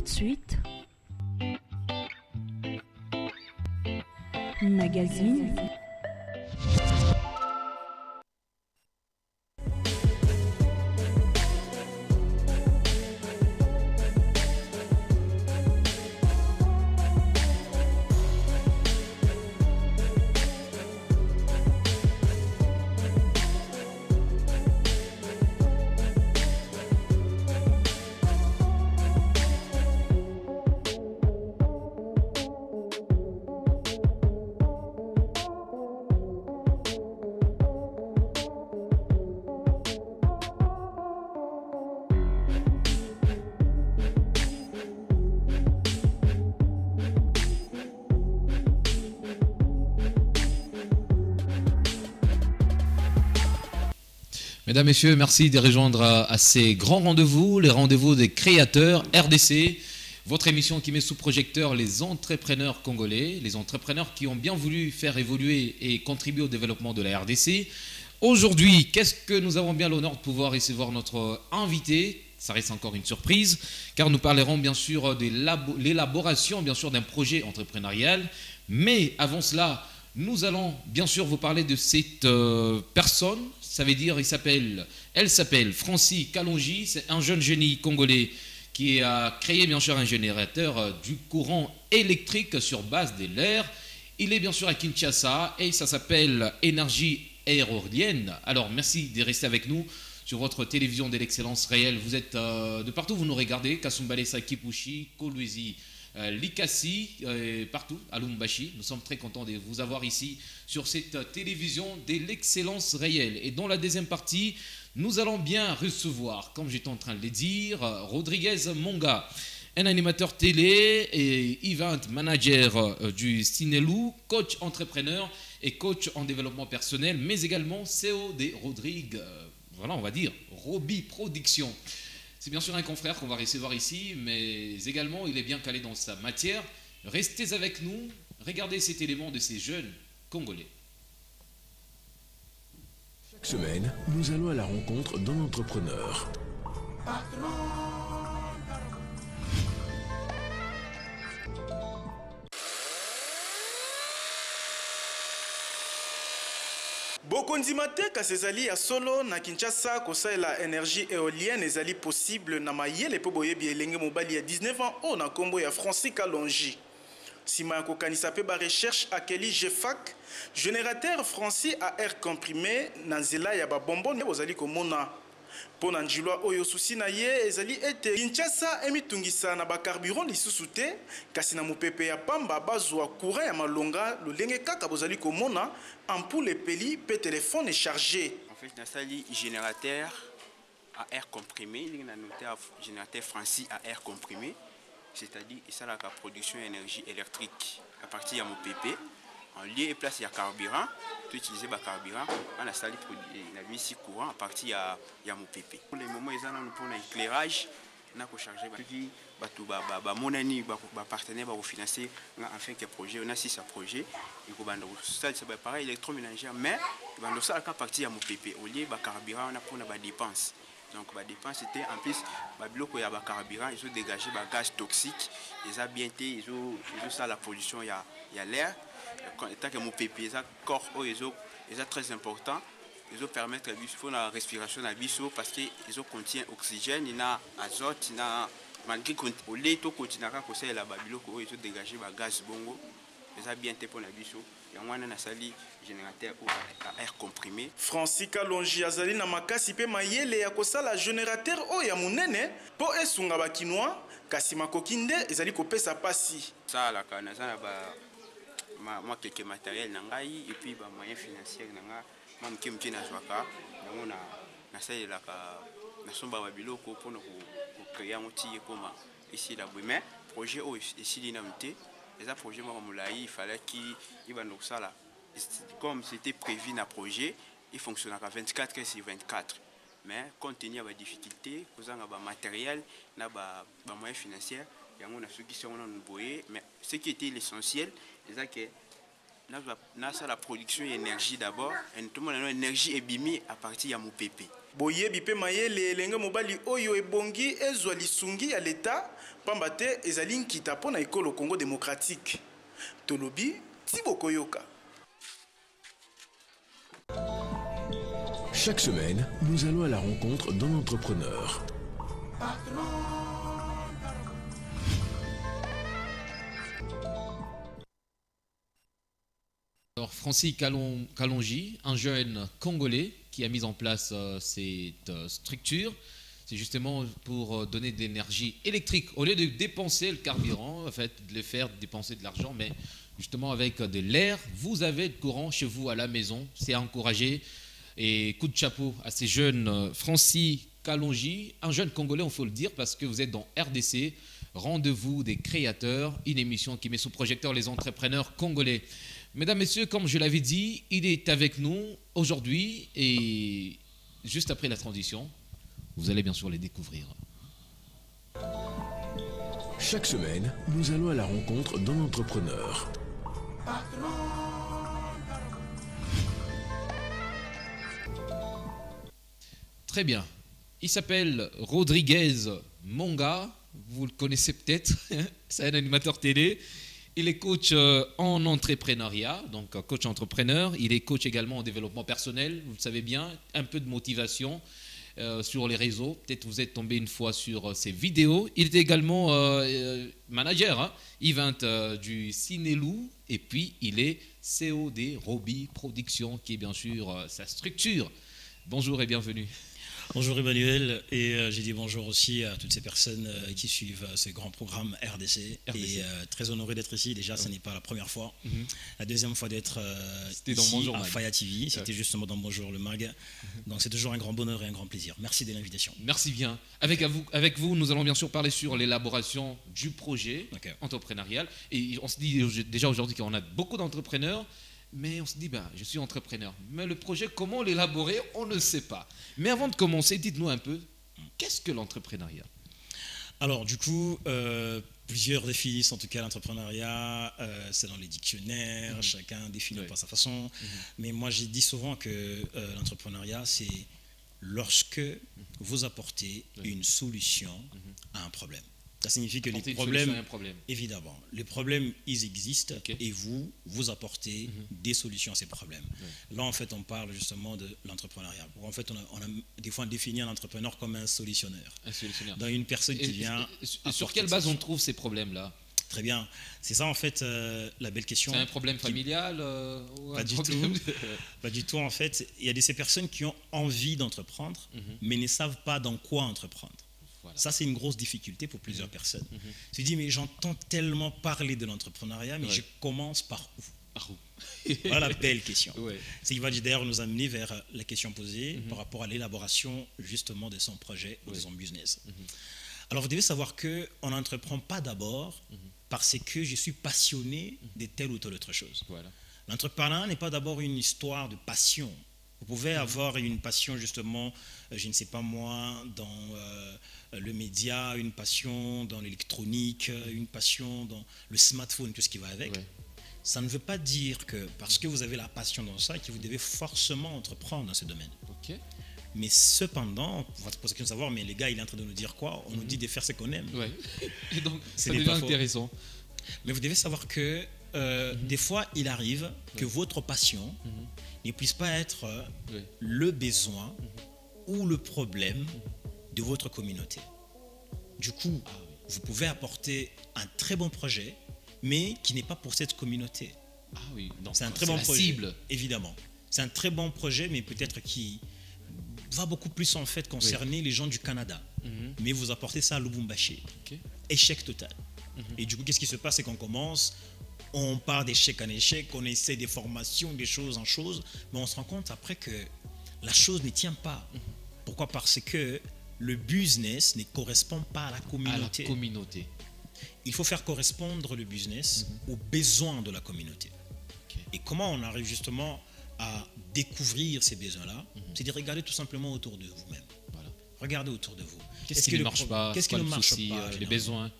de suite, magazine. Mesdames, Messieurs, merci de rejoindre à ces grands rendez-vous, les rendez-vous des créateurs RDC, votre émission qui met sous projecteur les entrepreneurs congolais, les entrepreneurs qui ont bien voulu faire évoluer et contribuer au développement de la RDC. Aujourd'hui, qu'est-ce que nous avons bien l'honneur de pouvoir recevoir notre invité? Ça reste encore une surprise, car nous parlerons bien sûr de l'élaboration bien sûr d'un projet entrepreneurial. Mais avant cela, nous allons bien sûr vous parler de cette personne. Ça veut dire, elle s'appelle Franci Kalonji. C'est un jeune génie congolais qui a créé bien sûr un générateur du courant électrique sur base de l'air. Il est bien sûr à Kinshasa et ça s'appelle énergie aérolienne. Alors merci de rester avec nous sur votre télévision de l'excellence réelle. Vous êtes de partout, vous nous regardez. Kassumbale, Kipushi, Kolwezi, Likasi, partout, à Lumbashi. Nous sommes très contents de vous avoir ici sur cette télévision de l'excellence réelle. Et dans la deuxième partie, nous allons bien recevoir, comme j'étais en train de le dire, Rodriguez Monga, un animateur télé et event manager du Sinelou, coach entrepreneur et coach en développement personnel, mais également CEO de Rodrigue, voilà, on va dire, Roby Production. C'est bien sûr un confrère qu'on va recevoir ici, mais également il est bien calé dans sa matière. Restez avec nous, regardez cet élément de ces jeunes Congolais. Chaque semaine, nous allons à la rencontre d'un entrepreneur. Bokondima te kasi ezali ya solo na Kinshasa kosalela énergie éolienne ezali possible na mayele po boyebi elenge mobali ya 19 ans o na kombo ya Franci Kalonji. Sima ya kokanisa pe ba recherche akeli GFAC, générateur Franci à air comprimé na nzela ya ba bonbon bozali komona. Pona njilwa oyo susi na ye ezali ete Kinshasa emitungisa na bacarburant lisusu te kasi na mopepe ya pamba bazwa courant ya malonga lolenge kaka bozali komona ampoule epeli pe téléphone chargé. En fait, nasali générateur à air comprimé, il a noté générateur Franci à air comprimé, c'est-à-dire ça la production d'énergie électrique à partir de mopepe. En lieu et place, il y a carburant. Tu utilises le carburant, on a sali la mise courant à partir de mon PP. Pour les moments, ils ont pour l'éclairage, on a chargé mon partenaire va financer afin que le projet, on a 6 projets. C'est pareil, électroménager, mais on a à partir de mon PP. Au lieu de carburant, on a pour la dépense. Donc, la dépense c'était en plus, il y a carburant, ils ont dégagé des gaz toxiques, ils ont bien été, ils ont ça la pollution, il y a l'air. Tant que mon PP, corps, ils très important. Ils ont permettre la respiration à biso parce qu'ils contiennent oxygène, il y a azote, il y a malgré qu'on les to continue à causer la babilo ils ont dégagé des gaz bongo. Ils ont bien été pour la biso. Et on a sali générateur à air comprimé. Franci Kalonji azali na makasi pe mayele ya kosala générateur o ya munene po esunga ba kinois kasi makokinde ezali kopesa pasi. Ça la kana ça ba moi quelques matériels nangai et puis ba moyens financiers nanga moi mke na zwaka yango na salela ka na somba ba biloko pour ko créer un outil comme ici la mais projet o ici l'inamité les projets moi moulaï il fallait qu'il va nous ça là comme c'était prévu dans projet il fonctionne à 24 heures sur 24 mais compte tenu des difficultés causant ba matériel na ba moyens financiers yango na ceux qui sont en boyer mais ce qui était l'essentiel c'est que la production d'énergie d'abord, et notamment l'énergie est bimi à partir de mon pépé. Boyebi pe mayele elenge mobali oyo ebongi ezwa lisungi ya l'État pamba te ezali nkita mpo na ekolo Congo démocratique. Tolobi Tiboko Yoka. Chaque semaine, nous allons à la rencontre d'un entrepreneur. Alors, Francis Kalonji, un jeune Congolais qui a mis en place cette structure, c'est justement pour donner de l'énergie électrique. Au lieu de dépenser le carburant, en fait, de le faire dépenser de l'argent, mais justement avec de l'air, vous avez le courant chez vous à la maison. C'est à encourager. Et coup de chapeau à ces jeunes Francis Kalonji, un jeune Congolais, il faut le dire, parce que vous êtes dans RDC, Rendez-vous des créateurs, une émission qui met sous projecteur les entrepreneurs congolais. Mesdames, Messieurs, comme je l'avais dit, il est avec nous aujourd'hui et juste après la transition, vous allez bien sûr les découvrir. Chaque semaine, nous allons à la rencontre d'un entrepreneur. Très bien. Il s'appelle Rodriguez Monga. Vous le connaissez peut-être. C'est un animateur télé. Il est coach en entrepreneuriat, donc coach entrepreneur. Il est coach également en développement personnel, vous le savez bien. Un peu de motivation sur les réseaux. Peut-être vous êtes tombé une fois sur ses vidéos. Il est également manager, event du Cinélou. Et puis, il est CEO des Roby Productions, qui est bien sûr sa structure. Bonjour et bienvenue. Bonjour Emmanuel, et j'ai dit bonjour aussi à toutes ces personnes qui suivent ce grand programme RDC. Et très honoré d'être ici. Déjà, ce n'est pas la première fois. La deuxième fois d'être ici à Faya TV, c'était justement dans Bonjour le Mag. Donc c'est toujours un grand bonheur et un grand plaisir. Merci de l'invitation. Merci bien. Avec vous, nous allons bien sûr parler sur l'élaboration du projet entrepreneurial. Et on se dit déjà aujourd'hui qu'on a beaucoup d'entrepreneurs. Mais on se dit, je suis entrepreneur. Mais le projet, comment l'élaborer, on ne sait pas. Mais avant de commencer, dites-nous un peu, qu'est-ce que l'entrepreneuriat? Alors, du coup, plusieurs définissent en tout cas l'entrepreneuriat. C'est dans les dictionnaires, chacun définit par sa façon. Mais moi, j'ai dit souvent que l'entrepreneuriat, c'est lorsque vous apportez une solution à un problème. Ça signifie que les problèmes, évidemment, les problèmes, ils existent et vous apportez des solutions à ces problèmes. Là, en fait, on parle justement de l'entrepreneuriat. En fait, on a des fois défini un entrepreneur comme un solutionneur. Un solutionneur. Dans une personne qui vient... Sur quelle base on trouve ces problèmes-là? Très bien. C'est ça, en fait, la belle question. C'est un problème familial Pas du tout. Pas du tout, en fait. Il y a de ces personnes qui ont envie d'entreprendre, mais ne savent pas dans quoi entreprendre. Voilà. Ça, c'est une grosse difficulté pour plusieurs personnes. Tu dis, mais j'entends tellement parler de l'entrepreneuriat, mais je commence par où? Voilà la belle question. C'est qui va d'ailleurs nous amener vers la question posée par rapport à l'élaboration justement de son projet ou de son business. Alors, vous devez savoir qu'on n'entreprend pas d'abord parce que je suis passionné de telle ou telle autre chose. L'entrepreneuriat n'est pas d'abord une histoire de passion. Vous pouvez avoir une passion justement, je ne sais pas moi, dans le média, une passion dans l'électronique, une passion dans le smartphone, tout ce qui va avec. Ça ne veut pas dire que parce que vous avez la passion dans ça, que vous devez forcément entreprendre dans ce domaine. Mais cependant, on va se poser la question de savoir, mais les gars, il est en train de nous dire quoi? On nous dit de faire ce qu'on aime. Et donc, ça devient intéressant. Mais vous devez savoir que des fois, il arrive que votre passion ne puisse pas être le besoin ou le problème de votre communauté. Du coup, vous pouvez apporter un très bon projet, mais qui n'est pas pour cette communauté. C'est un très bon projet, cible. Évidemment. C'est un très bon projet, mais peut-être qui va beaucoup plus en fait concerner les gens du Canada. Mais vous apportez ça à Lubumbashi. Échec total. Et du coup, qu'est-ce qui se passe? C'est qu'on commence... On part d'échec en échec, on essaie des formations, des choses en choses, mais on se rend compte après que la chose ne tient pas. Pourquoi? Parce que le business ne correspond pas à la communauté. Il faut faire correspondre le business aux besoins de la communauté. Et comment on arrive justement à découvrir ces besoins-là? C'est de regarder tout simplement autour de vous-même. Regardez autour de vous. Qu'est-ce qui ne marche pas? Qu'est-ce qui ne marche pas? Les besoins.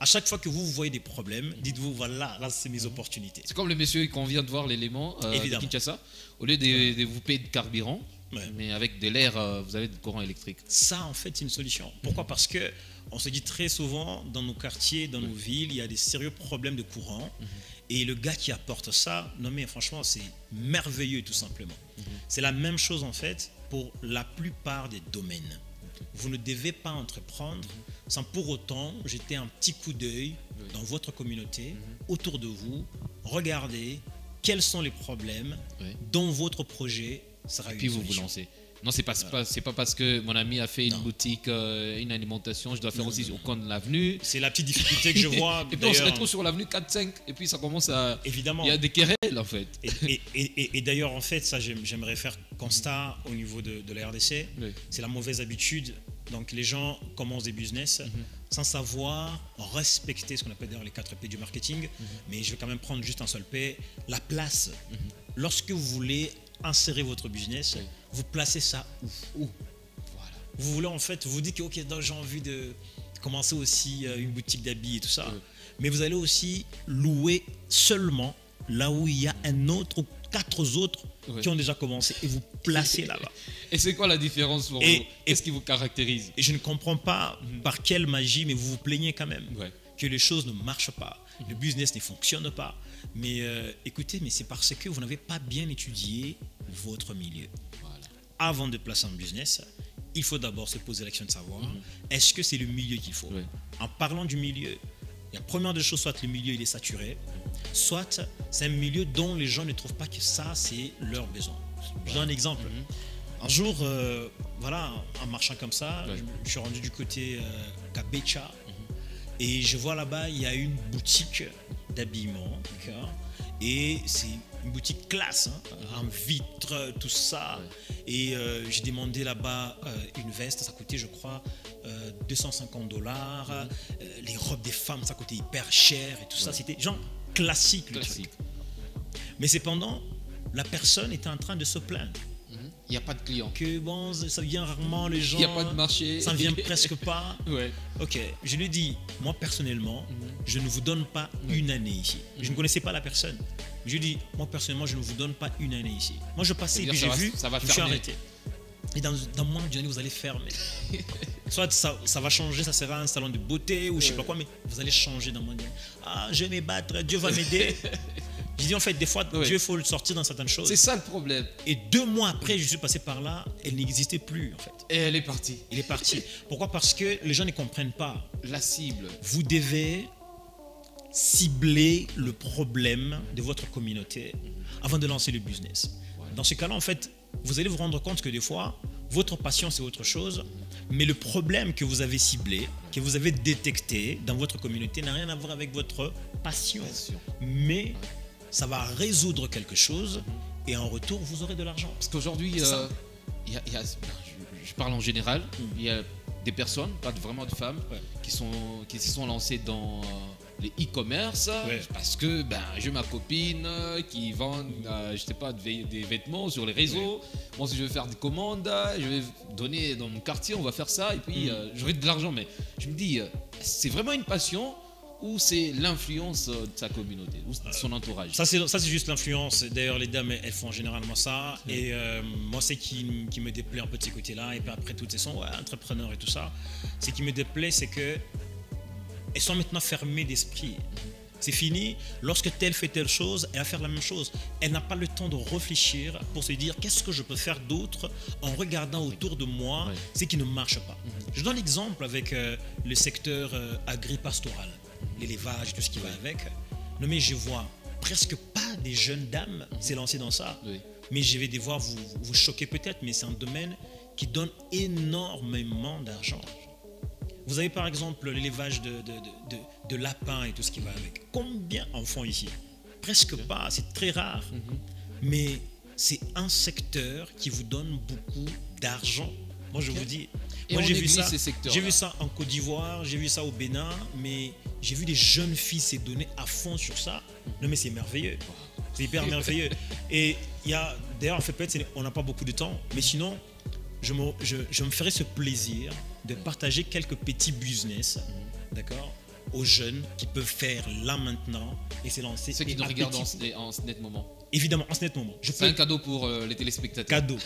À chaque fois que vous voyez des problèmes, dites-vous, voilà, là, c'est mes opportunités. C'est comme le monsieur qu'on vient de voir l'élément de Kinshasa. Au lieu de vous payer de carburant, mais avec de l'air, vous avez du courant électrique. Ça, en fait, c'est une solution. Pourquoi? Parce que on se dit très souvent, dans nos quartiers, dans nos villes, il y a des sérieux problèmes de courant. Et le gars qui apporte ça, non mais franchement, c'est merveilleux tout simplement. C'est la même chose en fait pour la plupart des domaines. Vous ne devez pas entreprendre sans pour autant jeter un petit coup d'œil dans votre communauté, autour de vous, regardez quels sont les problèmes dont votre projet sera une puis solution. Vous lancez. Non, c'est pas parce que mon ami a fait une boutique, une alimentation, je dois faire aussi au coin de l'avenue. C'est la petite difficulté que je vois. Et puis on se retrouve sur l'avenue 4-5 et puis ça commence à... Évidemment. Il y a des querelles en fait. Et d'ailleurs, en fait, ça j'aimerais faire constat au niveau de la RDC. C'est la mauvaise habitude. Donc les gens commencent des business sans savoir respecter ce qu'on appelle d'ailleurs les 4 P du marketing. Mais je vais quand même prendre juste un seul P, la place. Lorsque vous voulez insérer votre business, vous placez ça où? Voilà. Vous voulez en fait, vous dites que ok, j'ai envie de commencer aussi une boutique d'habits et tout ça, mais vous allez aussi louer seulement là où il y a un autre ou 4 autres qui ont déjà commencé et vous placez là-bas. Et c'est quoi la différence pour vous? Qu'est-ce qui vous caractérise? Et je ne comprends pas par quelle magie, mais vous vous plaignez quand même que les choses ne marchent pas, le business ne fonctionne pas. Mais écoutez, mais c'est parce que vous n'avez pas bien étudié votre milieu. Voilà. Avant de placer un business, il faut d'abord se poser l'action de savoir est-ce que c'est le milieu qu'il faut. En parlant du milieu, la première des choses, soit le milieu il est saturé, soit c'est un milieu dont les gens ne trouvent pas que ça c'est leur besoin. Je donne un exemple. Un jour, voilà, en marchant comme ça, je suis rendu du côté Kabecha et je vois là-bas il y a une boutique d'habillement, et c'est une boutique classe, en vitre, tout ça. Et j'ai demandé là-bas une veste, ça coûtait je crois $250. Les robes des femmes, ça coûtait hyper cher et tout ça. C'était genre classique. Le truc. Mais cependant, la personne était en train de se plaindre. Il n'y a pas de clients. Que bon, ça vient rarement, les gens. Il n'y a pas de marché. Ça ne vient presque pas. Ok, je lui ai dit, moi personnellement, je ne vous donne pas une année ici. Je ne connaissais pas la personne. Je lui ai dit, moi personnellement, je ne vous donne pas une année ici. Moi je passais et puis j'ai vu, je me suis arrêté. Et dans moins d'une année, vous allez fermer. Soit ça va changer, ça sera un salon de beauté ou je ne sais pas quoi, mais vous allez changer dans moins d'une année. Ah, je vais me battre, Dieu va m'aider. J'ai dit en fait, des fois, Dieu, il faut le sortir dans certaines choses. C'est ça le problème. Et 2 mois après, je suis passé par là, elle n'existait plus en fait. Et elle est partie. Elle est partie. Pourquoi? Parce que les gens ne comprennent pas. La cible. Vous devez cibler le problème de votre communauté avant de lancer le business. Dans ce cas-là, en fait, vous allez vous rendre compte que des fois, votre passion, c'est autre chose, mais le problème que vous avez ciblé, que vous avez détecté dans votre communauté n'a rien à voir avec votre passion. Mais ça va résoudre quelque chose et en retour, vous aurez de l'argent. Parce qu'aujourd'hui, je parle en général, il y a des personnes, pas vraiment de femmes, qui se sont lancées dans les e-commerce parce que j'ai ma copine qui vend je sais pas, des vêtements sur les réseaux. Moi, si je veux faire des commandes, je vais donner dans mon quartier, on va faire ça et puis j'aurai de l'argent. Mais je me dis, c'est vraiment une passion ou c'est l'influence de sa communauté ou de son entourage? Ça, c'est juste l'influence. D'ailleurs, les dames, elles font généralement ça. Et moi, c'est qui me déplaît un peu de ces côtés-là. Et puis après, toutes elles sont entrepreneurs et tout ça. Ce qui me déplaît, c'est que elles sont maintenant fermées d'esprit. C'est fini. Lorsque telle fait telle chose, elle va faire la même chose. Elle n'a pas le temps de réfléchir pour se dire qu'est-ce que je peux faire d'autre en regardant autour de moi ce qui ne marche pas. Je donne l'exemple avec le secteur agri-pastoral, l'élevage, tout ce qui va avec. Non, mais je vois presque pas des jeunes dames s'élancer dans ça. Mais je vais devoir vous choquer peut-être, mais c'est un domaine qui donne énormément d'argent. Vous avez par exemple l'élevage de lapins et tout ce qui va avec. Combien en font ici? Presque pas, c'est très rare. Mais c'est un secteur qui vous donne beaucoup d'argent. Moi, je vous dis, moi j'ai vu ça en Côte d'Ivoire, j'ai vu ça au Bénin, mais j'ai vu des jeunes filles se donner à fond sur ça. Non, mais c'est merveilleux. C'est hyper merveilleux. Et il y a, d'ailleurs, en fait, peut-être on n'a pas beaucoup de temps, mais sinon, je me ferai ce plaisir de partager quelques petits business, d'accord, aux jeunes qui peuvent faire là maintenant et se lancer. Ceux qui nous regardent en ce net moment. Évidemment, en ce net moment. C'est un cadeau pour les téléspectateurs. Cadeau.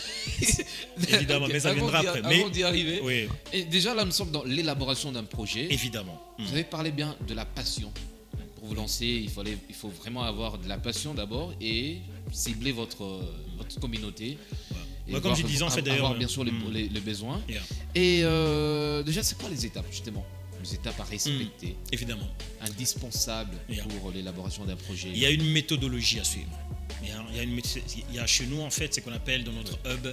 Évidemment, okay, mais ça viendra après. Avant d'y arriver, oui. Et déjà là, nous sommes dans l'élaboration d'un projet. Évidemment. Vous avez parlé bien de la passion. Pour vous lancer, il faut vraiment avoir de la passion d'abord et cibler votre communauté. Ouais. Comme je disais, en fait, d'ailleurs. Avoir bien sûr les besoins. Yeah. Et déjà, c'est quoi les étapes, justement? Les étapes à respecter. Évidemment. Indispensables pour l'élaboration d'un projet. Il y a une méthodologie à suivre. Il y a chez nous, en fait, ce qu'on appelle dans notre hub,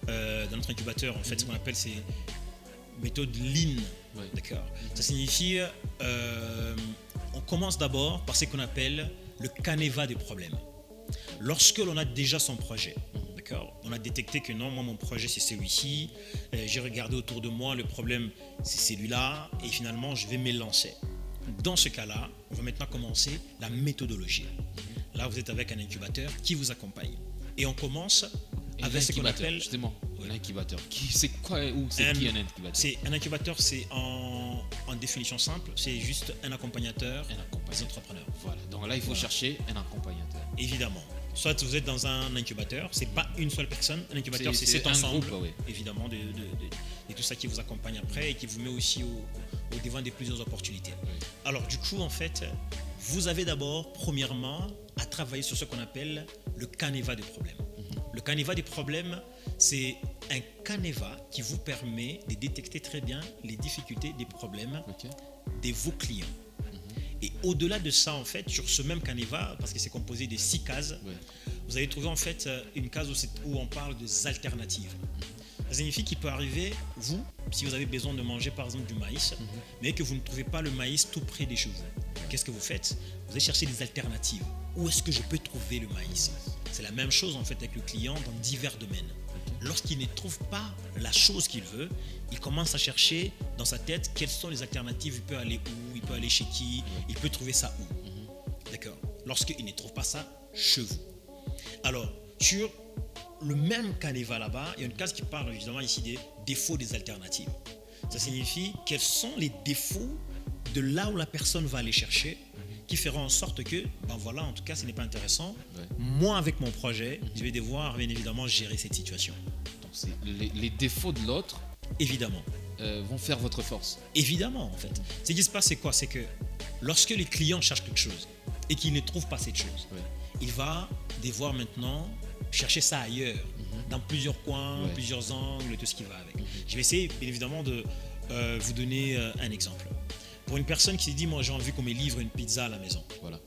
dans notre incubateur, en fait, ce qu'on appelle ces méthodes Lean. D'accord. Ça signifie, on commence d'abord par ce qu'on appelle le canevas des problèmes. Lorsque l'on a déjà son projet, d'accord, on a détecté que non, moi mon projet c'est celui-ci, j'ai regardé autour de moi, le problème c'est celui-là, et finalement je vais me lancer. Dans ce cas-là, on va maintenant commencer la méthodologie. Là, vous êtes avec un incubateur qui vous accompagne. Et on commence avec ce qu'on appelle... Justement, l'incubateur. C'est quoi ou c'est qui un incubateur? Un incubateur, c'est en définition simple, c'est juste un accompagnateur des entrepreneurs. Voilà, donc là, il faut chercher un accompagnateur. Évidemment. Soit vous êtes dans un incubateur, c'est pas une seule personne. Un incubateur, c'est cet ensemble, groupe, évidemment, de tout ça qui vous accompagne après et qui vous met aussi au devant de plusieurs opportunités. Oui. Alors, du coup, en fait, vous avez d'abord, premièrement, à travailler sur ce qu'on appelle le canevas des problèmes. Le canevas des problèmes, c'est un canevas qui vous permet de détecter très bien les difficultés, des problèmes de vos clients. Et au-delà de ça, en fait, sur ce même canevas, parce que c'est composé de 6 cases, vous allez trouver en fait une case où on parle des alternatives. Ça signifie qu'il peut arriver, vous, si vous avez besoin de manger par exemple du maïs, mais que vous ne trouvez pas le maïs tout près de chez vous. Qu'est-ce que vous faites? Vous allez chercher des alternatives. Où est-ce que je peux trouver le maïs? C'est la même chose en fait avec le client dans divers domaines. Lorsqu'il ne trouve pas la chose qu'il veut, il commence à chercher dans sa tête quelles sont les alternatives, il peut aller où, il peut aller chez qui, il peut trouver ça où. D'accord. Lorsqu'il ne trouve pas ça chez vous. Alors, sur le même canevas là-bas, il y a une case qui parle justement ici des défauts des alternatives. Ça signifie quels sont les défauts de là où la personne va aller chercher qui feront en sorte que, ben voilà, en tout cas, ce n'est pas intéressant. Moi, avec mon projet, je vais devoir, bien évidemment, gérer cette situation. Donc, les défauts de l'autre, évidemment, vont faire votre force. Évidemment, en fait. Ce qui se passe, c'est quoi? C'est que lorsque les clients cherchent quelque chose et qu'ils ne trouvent pas cette chose, il va devoir maintenant chercher ça ailleurs, dans plusieurs coins, plusieurs angles, tout ce qui va avec. Je vais essayer, bien évidemment, de vous donner un exemple. Pour une personne qui se dit, moi j'ai envie qu'on me livre une pizza à la maison. Voilà.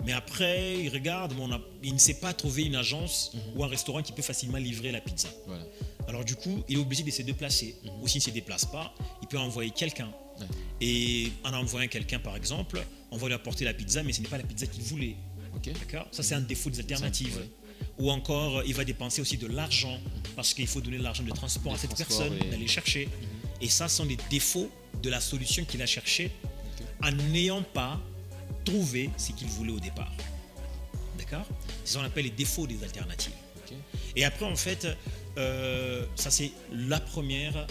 Mais après, il regarde, il ne sait pas trouver une agence ou un restaurant qui peut facilement livrer la pizza. Voilà. Alors du coup, il est obligé de se déplacer. Ou s'il ne se déplace pas, il peut envoyer quelqu'un. Et en envoyant quelqu'un, par exemple, on va lui apporter la pizza, mais ce n'est pas la pizza qu'il voulait. D'accord. Ça, c'est un défaut des alternatives. Ou encore, il va dépenser aussi de l'argent, parce qu'il faut donner de l'argent de transport à cette personne, d'aller chercher. Et ça, sont des défauts de la solution qu'il a cherchée en n'ayant pas trouvé ce qu'il voulait au départ. D'accord? C'est ce qu'on appelle les défauts des alternatives. Et après, en fait, ça c'est la première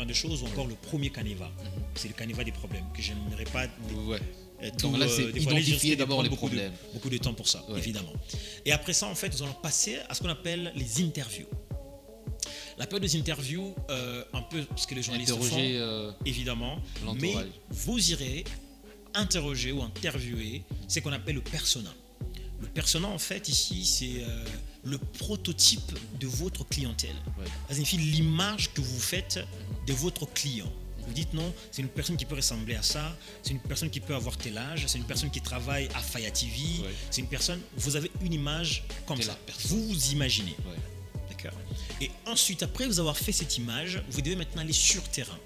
des choses, ou encore le premier canevas. C'est le canevas des problèmes, que je n'aimerais pas... Donc là, c'est identifier d'abord les problèmes. Beaucoup de temps pour ça, évidemment. Et après ça, en fait, nous allons passer à ce qu'on appelle les interviews. La période des interviews, un peu ce que les journalistes font, évidemment, mais vous irez interroger ou interviewer ce qu'on appelle le persona. Le persona, en fait, ici, c'est le prototype de votre clientèle. Ça signifie l'image que vous faites de votre client. Vous dites non, c'est une personne qui peut ressembler à ça, c'est une personne qui peut avoir tel âge, c'est une personne qui travaille à Faya TV, c'est une personne, vous avez une image comme ça. Vous vous imaginez. D'accord. Et ensuite, après vous avoir fait cette image, vous devez maintenant aller sur terrain.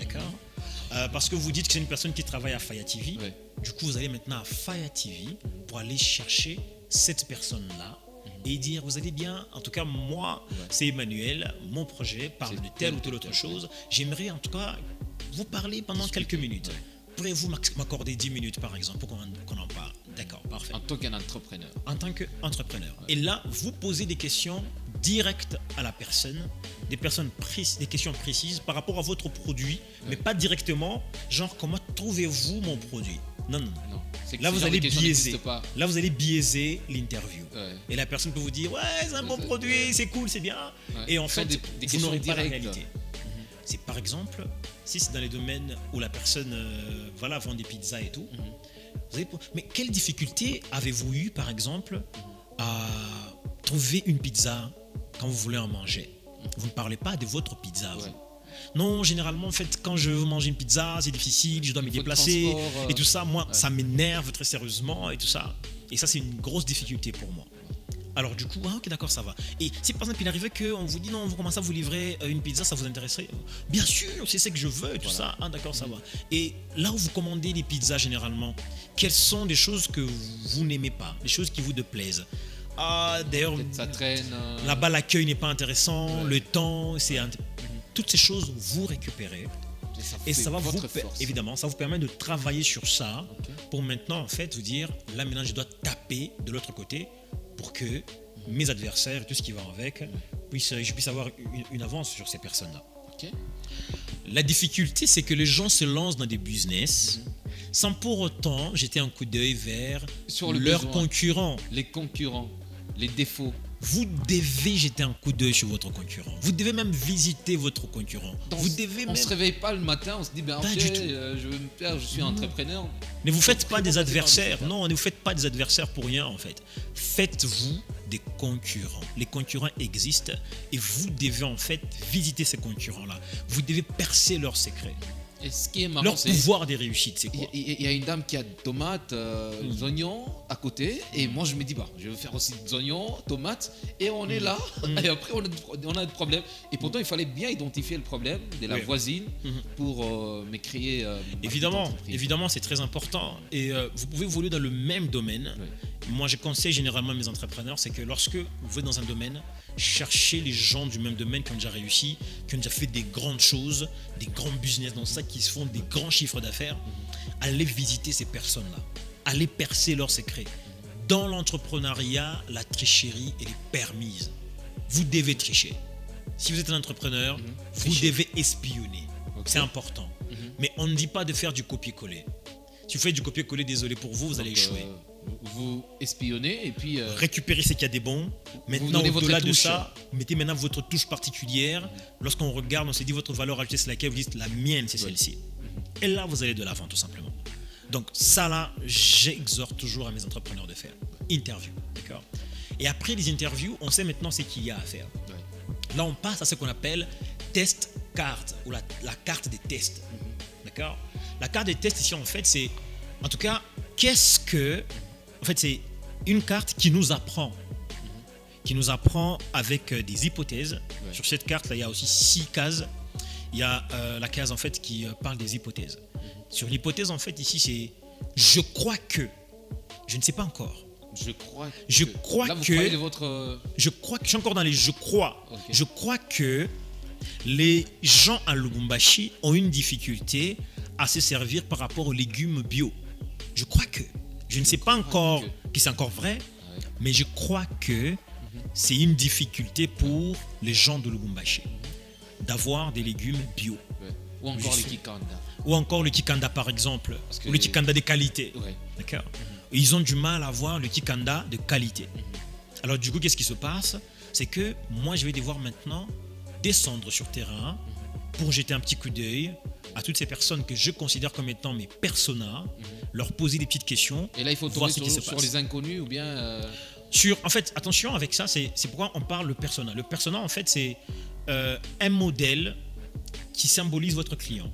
D'accord. Parce que vous dites que c'est une personne qui travaille à Faya TV. Du coup, vous allez maintenant à Faya TV pour aller chercher cette personne-là et dire, vous allez bien, en tout cas, moi, c'est Emmanuel, mon projet parle de telle ou telle autre chose. J'aimerais en tout cas vous parler pendant quelques minutes. Pourriez-vous m'accorder 10 minutes, par exemple, pour qu'on en parle? D'accord, parfait. En tant qu'entrepreneur. En tant qu'entrepreneur. Et là, vous posez des questions direct à la personne, des questions précises par rapport à votre produit, mais pas directement, genre comment trouvez-vous mon produit? Non. Là vous allez biaiser. Là vous allez biaiser l'interview. Et la personne peut vous dire ouais c'est un bon produit, c'est cool, c'est bien. Et en fait vous n'aurez pas la réalité. C'est par exemple si c'est dans les domaines où la personne vend des pizzas et tout. Mais quelle difficulté avez-vous eu par exemple à trouver une pizza quand vous voulez en manger? Vous ne parlez pas de votre pizza. Non, généralement, en fait, quand je veux manger une pizza, c'est difficile, je dois me déplacer et tout ça. Moi, ça m'énerve très sérieusement et tout ça. Et ça, c'est une grosse difficulté pour moi. Alors du coup, ok, d'accord, ça va. Et si par exemple, il arrivait qu'on vous dit non, vous commencez à vous livrer une pizza, ça vous intéresserait? Bien sûr, c'est ce que je veux et tout ça. D'accord, ça va. Et là où vous commandez les pizzas généralement, quelles sont les choses que vous n'aimez pas, les choses qui vous déplaisent? D'ailleurs, ça traîne. Là-bas, l'accueil n'est pas intéressant, le temps, c'est toutes ces choses vous récupérez et ça va évidemment, ça vous permet de travailler sur ça pour maintenant en fait vous dire là maintenant je dois taper de l'autre côté pour que mes adversaires et tout ce qui va avec je puisse avoir une avance sur ces personnes-là. La difficulté c'est que les gens se lancent dans des business sans pour autant jeter un coup d'œil vers leurs concurrents. Les concurrents, les défauts. Vous devez jeter un coup d'œil sur votre concurrent. Vous devez même visiter votre concurrent. On ne se réveille pas le matin, on se dit je suis entrepreneur. Ne vous faites pas des adversaires. Non, ne vous faites pas des adversaires pour rien en fait. Faites-vous des concurrents. Les concurrents existent et vous devez en fait visiter ces concurrents-là. Vous devez percer leurs secrets. Et ce qui est marrant, leur pouvoir des réussites, c'est quoi? Il y a une dame qui a tomates, oignons à côté, et moi je me dis je vais faire aussi des oignons, tomates, et on est là, et après on a des problèmes. Et pourtant il fallait bien identifier le problème de la voisine pour me créer. Évidemment, c'est très important. Et vous pouvez évoluer dans le même domaine. Moi je conseille généralement à mes entrepreneurs, c'est que lorsque vous êtes dans un domaine, cherchez les gens du même domaine qui ont déjà réussi, qui ont déjà fait des grandes choses, des grands business dans ça, qui se font des grands chiffres d'affaires. Allez visiter ces personnes-là. Allez percer leurs secrets. Dans l'entrepreneuriat, la tricherie, elle est permise. Vous devez tricher. Si vous êtes un entrepreneur, vous devez espionner. C'est important. Mais on ne dit pas de faire du copier-coller. Si vous faites du copier-coller, désolé pour vous, vous allez échouer. Vous espionnez et puis récupérez ce qu'il y a des bons. Maintenant, au-delà de ça, mettez maintenant votre touche particulière. Lorsqu'on regarde, on se dit votre valeur ajoutée, c'est laquelle? Vous dites la mienne, c'est celle-ci. Et là, vous allez de l'avant, tout simplement. Donc ça là, j'exhorte toujours à mes entrepreneurs de faire. Interview, d'accord? Et après les interviews, on sait maintenant ce qu'il y a à faire. Là, on passe à ce qu'on appelle test carte ou la carte des tests, d'accord? La carte des tests ici, en fait, c'est, en tout cas, qu'est-ce que, en fait, c'est une carte qui nous apprend avec des hypothèses. Sur cette carte, là, il y a aussi 6 cases. Il y a la case, en fait, qui parle des hypothèses. Sur l'hypothèse, en fait, ici, c'est je crois que, je ne sais pas encore. Je crois là, que. Je crois que, je suis encore dans les je crois. Je crois que les gens à Lubumbashi ont une difficulté à se servir par rapport aux légumes bio. Je crois que, je ne sais pas encore que c'est encore vrai, mais je crois que c'est une difficulté pour les gens de Lubumbashi d'avoir des légumes bio. Ou encore le kikanda. Ou encore le kikanda par exemple, ou le kikanda de qualité. D'accord. Ils ont du mal à avoir le kikanda de qualité. Alors du coup, qu'est-ce qui se passe? C'est que moi, je vais devoir maintenant descendre sur terrain pour jeter un petit coup d'œil à toutes ces personnes que je considère comme étant mes personas, leur poser des petites questions. Et là, il faut tomber sur les inconnus ou bien... En fait, attention avec ça, c'est pourquoi on parle le persona. Le persona, en fait, c'est un modèle qui symbolise votre client.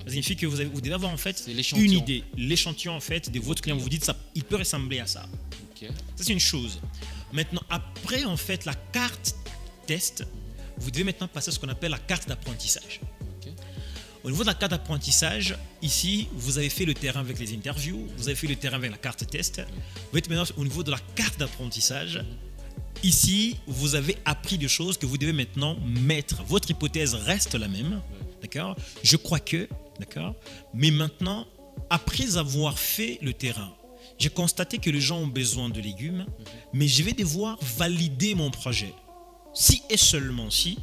Ça signifie que vous devez avoir en fait une idée, l'échantillon en fait de votre client. Vous vous dites ça, il peut ressembler à ça. Ça c'est une chose. Maintenant, après en fait la carte test, vous devez maintenant passer à ce qu'on appelle la carte d'apprentissage. Au niveau de la carte d'apprentissage, ici, vous avez fait le terrain avec les interviews, vous avez fait le terrain avec la carte test. Vous êtes maintenant au niveau de la carte d'apprentissage. Ici, vous avez appris des choses que vous devez maintenant mettre. Votre hypothèse reste la même, d'accord? Je crois que, d'accord? Mais maintenant, après avoir fait le terrain, j'ai constaté que les gens ont besoin de légumes, mais je vais devoir valider mon projet si et seulement si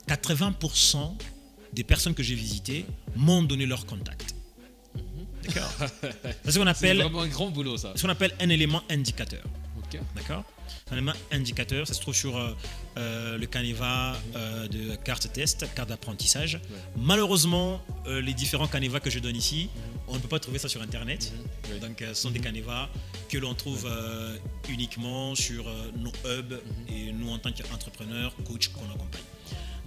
80% des personnes que j'ai visitées m'ont donné leur contact. D'accord. C'est ce qu'on appelle, vraiment un grand boulot, ça. Ce qu'on appelle un élément indicateur. Ok. D'accord. Un élément indicateur, ça se trouve sur le Caneva de carte test, carte d'apprentissage. Ouais. Malheureusement, les différents Caneva que je donne ici, on ne peut pas trouver ça sur Internet. Oui. Donc, ce sont des Caneva que l'on trouve uniquement sur nos hubs et nous, en tant qu'entrepreneurs, coachs qu'on accompagne.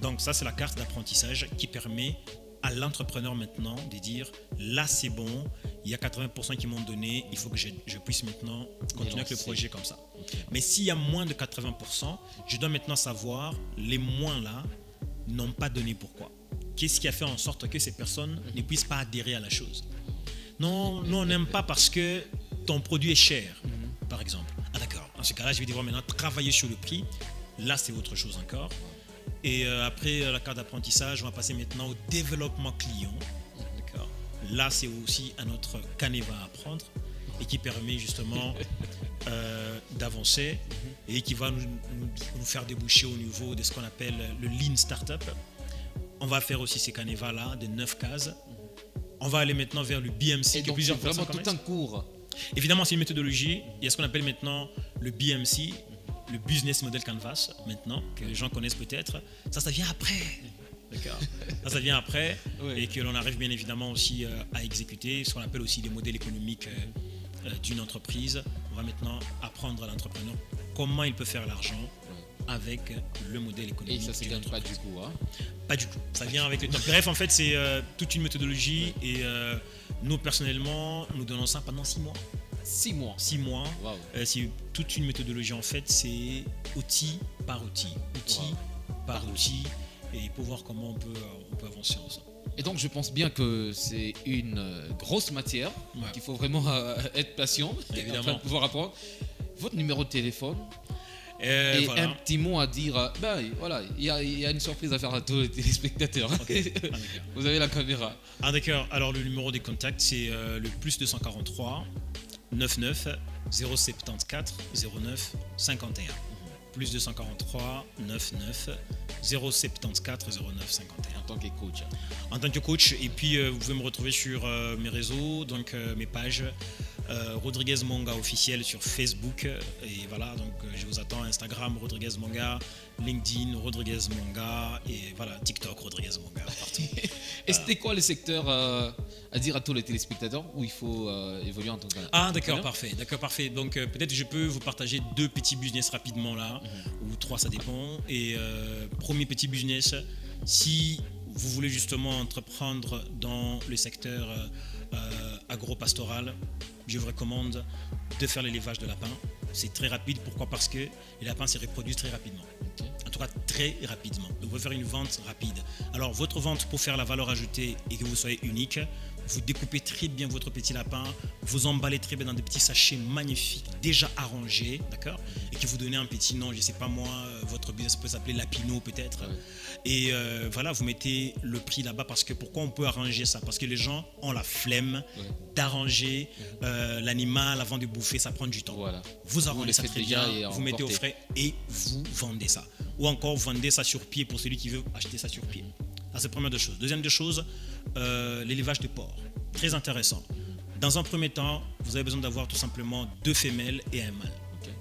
Donc, ça, c'est la carte d'apprentissage qui permet à l'entrepreneur maintenant de dire là c'est bon, il y a 80% qui m'ont donné, il faut que je puisse maintenant continuer avec le projet comme ça. Okay. Mais s'il y a moins de 80%, je dois maintenant savoir les moins là n'ont pas donné pourquoi. Qu'est-ce qui a fait en sorte que ces personnes ne puissent pas adhérer à la chose? Non, nous on n'aime pas parce que ton produit est cher, par exemple. Ah d'accord, dans ce cas-là je vais devoir maintenant travailler sur le prix, là c'est autre chose encore. Et après la carte d'apprentissage, on va passer maintenant au développement client. D'accord. Là, c'est aussi un autre Caneva à apprendre et qui permet justement d'avancer et qui va nous faire déboucher au niveau de ce qu'on appelle le Lean Startup. On va faire aussi ces Caneva-là de 9 cases. On va aller maintenant vers le BMC. Et donc, c'est vraiment tout un cours. Évidemment, c'est une méthodologie. Il y a ce qu'on appelle maintenant le BMC. Le Business Model Canvas, maintenant, que les gens connaissent peut-être, ça vient après. D'accord. Ça vient après, oui. Et que l'on arrive bien évidemment aussi à exécuter, ce qu'on appelle aussi les modèles économiques d'une entreprise. On va maintenant apprendre à l'entrepreneur comment il peut faire l'argent avec le modèle économique. Et ça ne se gagne pas du coup, hein? Pas du tout, ça vient avec le temps. Bref, en fait, c'est toute une méthodologie et nous, personnellement, nous donnons ça pendant 6 mois. 6 mois. 6 mois. Wow. C'est toute une méthodologie en fait, c'est outil par outil, par outil, et pour voir comment on peut avancer ensemble. Et donc je pense bien que c'est une grosse matière, qu'il faut vraiment être patient, évidemment, afin de pouvoir apprendre. Votre numéro de téléphone et voilà. Un petit mot à dire. Voilà, il y a une surprise à faire à tous les téléspectateurs. Okay. Vous avez la caméra. Ah d'accord. Alors le numéro des contacts c'est le +243 99 074 09 51. +243 99 074 09 51. En tant que coach. En tant que coach. Et puis vous pouvez me retrouver sur mes réseaux, donc mes pages. Rodriguez Monga officiel sur Facebook. Et voilà, donc je vous attends. Instagram Rodriguez Monga, LinkedIn Rodriguez Monga et voilà, TikTok Rodriguez Monga partout. Et c'était quoi le secteur à dire à tous les téléspectateurs où il faut évoluer en tant que... Ah d'accord, parfait. Donc peut-être je peux vous partager 2 petits business rapidement là, ou 3 ça dépend. Et premier petit business, si vous voulez justement entreprendre dans le secteur agro-pastoral, je vous recommande de faire l'élevage de lapins. C'est très rapide. Pourquoi? Parce que les lapins se reproduisent très rapidement. Okay. En tout cas, très rapidement. Donc, vous pouvez faire une vente rapide. Alors, votre vente, pour faire la valeur ajoutée et que vous soyez unique, vous découpez très bien votre petit lapin, vous emballez très bien dans des petits sachets magnifiques, déjà arrangés, d'accord? Et que vous donnez un petit nom, je ne sais pas moi, votre business peut s'appeler Lapino peut-être. Ouais. Et voilà, vous mettez le prix là-bas parce que pourquoi on peut arranger ça? Parce que les gens ont la flemme d'arranger l'animal avant de bouffer, ça prend du temps. Voilà. Vous arrangez ça très bien, vous mettez au frais et vous vendez ça. Ou encore, vous vendez ça sur pied pour celui qui veut acheter ça sur pied. Ça, c'est la première des choses. Deuxième des choses, l'élevage de porcs. Très intéressant. Dans un premier temps, vous avez besoin d'avoir tout simplement 2 femelles et un mâle. Okay.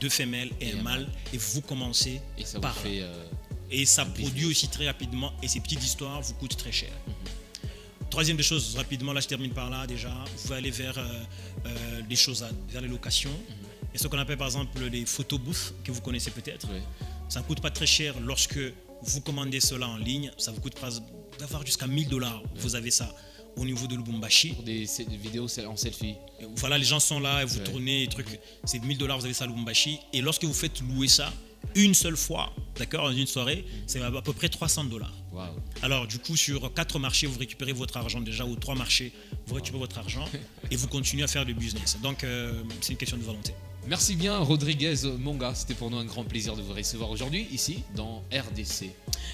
2 femelles et un mâle. Et vous commencez par là. Et ça produit aussi très rapidement. Et ces petites histoires vous coûtent très cher. Troisième des choses, rapidement, là je termine par là déjà. Vous allez aller vers les choses, vers les locations. Et ce qu'on appelle par exemple les photobooths, que vous connaissez peut-être. Oui. Ça ne coûte pas très cher lorsque vous commandez cela en ligne. Ça vous coûte d'avoir jusqu'à $1000. Vous avez ça au niveau de Lubumbashi. Pour des vidéos en selfie. Et voilà, les gens sont là et vous tournez, trucs. C'est $1000, vous avez ça à Lubumbashi. Et lorsque vous faites louer ça, une seule fois, d'accord, dans une soirée, c'est à peu près $300. Wow. Alors du coup, sur 4 marchés, vous récupérez votre argent déjà, ou 3 marchés, vous récupérez votre argent et vous continuez à faire du business. Donc c'est une question de volonté. Merci bien Rodriguez Monga, c'était pour nous un grand plaisir de vous recevoir aujourd'hui ici dans RDC.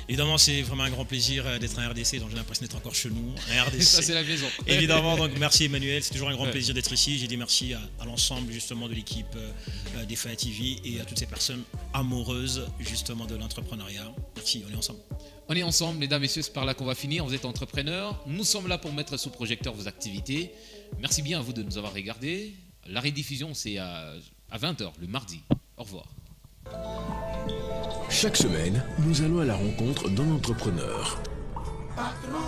Évidemment, c'est vraiment un grand plaisir d'être un RDC, donc j'ai l'impression d'être encore chez nous, un RDC. Ça, c'est la maison. Évidemment, donc merci Emmanuel, c'est toujours un grand plaisir d'être ici. J'ai dit merci à l'ensemble justement de l'équipe des Faya TV et à toutes ces personnes amoureuses justement de l'entrepreneuriat. Merci, on est ensemble. On est ensemble, mesdames, messieurs, c'est par là qu'on va finir. Vous êtes entrepreneurs, nous sommes là pour mettre sous projecteur vos activités. Merci bien à vous de nous avoir regardés. La rediffusion, c'est à 20h le mardi. Au revoir. Chaque semaine, nous allons à la rencontre d'un entrepreneur. Patron